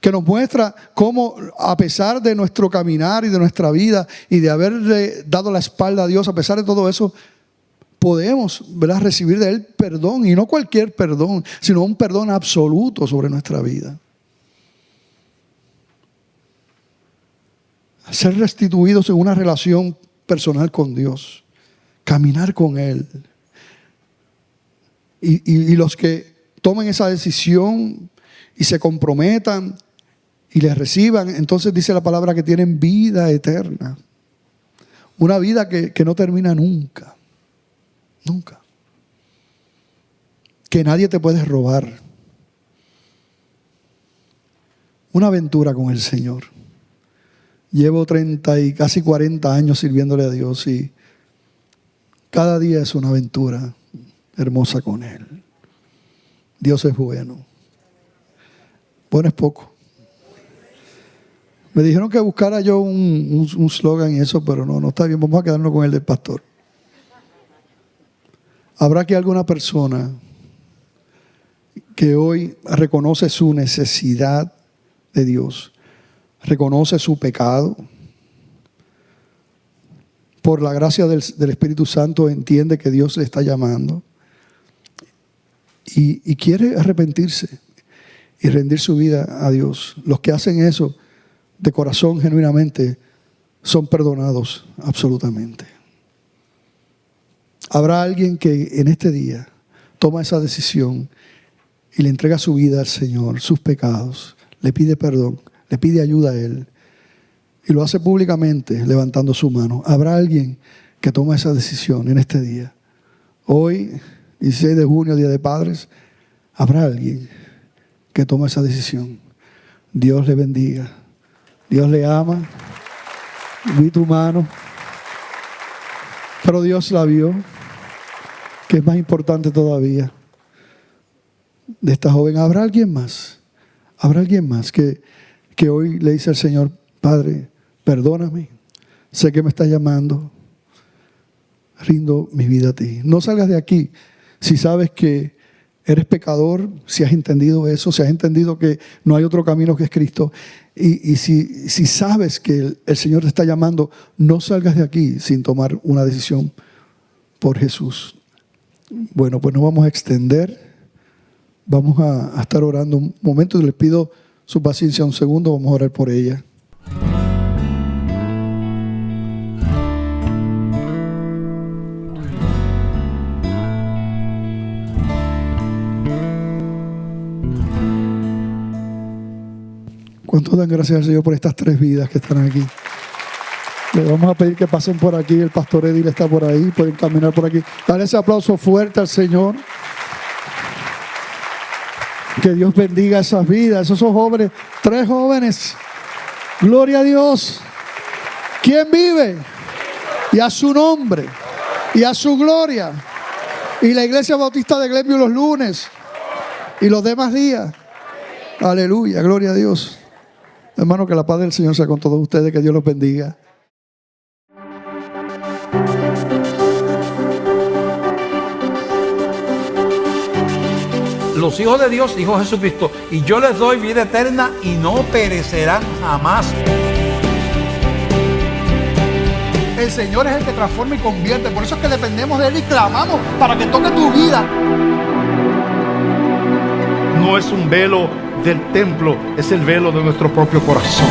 Que nos muestra cómo, a pesar de nuestro caminar y de nuestra vida y de haberle dado la espalda a Dios, a pesar de todo eso, podemos, ¿verdad?, recibir de Él perdón, y no cualquier perdón, sino un perdón absoluto sobre nuestra vida. Ser restituidos en una relación personal con Dios, caminar con Él. Y los que tomen esa decisión y se comprometan y les reciban, entonces dice la palabra que tienen vida eterna. Una vida que no termina nunca. Nunca. Que nadie te puede robar. Una aventura con el Señor. Llevo 30 y casi 40 años sirviéndole a Dios y cada día es una aventura hermosa con Él. Dios es bueno. Bueno es poco. Me dijeron que buscara yo un slogan y eso, pero no está bien. Vamos a quedarnos con el del pastor. Habrá aquí alguna persona que hoy reconoce su necesidad de Dios, reconoce su pecado. Por la gracia del Espíritu Santo entiende que Dios le está llamando y quiere arrepentirse y rendir su vida a Dios. Los que hacen eso de corazón, genuinamente, son perdonados absolutamente. Habrá alguien que en este día toma esa decisión y le entrega su vida al Señor, sus pecados, le pide perdón, le pide ayuda a Él y lo hace públicamente levantando su mano. Habrá alguien que toma esa decisión en este día. Hoy, 16 de junio, Día de Padres, habrá alguien que toma esa decisión. Dios le bendiga. Dios le ama. Vi tu mano. Pero Dios la vio, que es más importante todavía. De esta joven, ¿habrá alguien más? ¿Habrá alguien más que hoy le dice al Señor, Padre, perdóname, sé que me estás llamando, rindo mi vida a ti? No salgas de aquí si sabes que eres pecador, si has entendido eso, si has entendido que no hay otro camino que es Cristo, y si sabes que el Señor te está llamando, no salgas de aquí sin tomar una decisión por Jesús. Bueno, pues nos vamos a extender, vamos a estar orando un momento y les pido su paciencia un segundo, vamos a orar por ella. ¿Cuántos dan gracias al Señor por estas 3 vidas que están aquí? Le vamos a pedir que pasen por aquí. El pastor Edil está por ahí. Pueden caminar por aquí. Dale ese aplauso fuerte al Señor. Que Dios bendiga esas vidas. Esos son jóvenes. 3 jóvenes. Gloria a Dios. ¿Quién vive? Y a su nombre. Y a su gloria. Y la Iglesia Bautista de Glenview los lunes. Y los demás días. Aleluya. Gloria a Dios. Hermano, que la paz del Señor sea con todos ustedes, que Dios los bendiga. Los hijos de Dios, dijo Jesucristo, y yo les doy vida eterna y no perecerán jamás. El Señor es el que transforma y convierte. Por eso es que dependemos de Él y clamamos para que toque tu vida. No es un velo del templo, es el velo de nuestro propio corazón.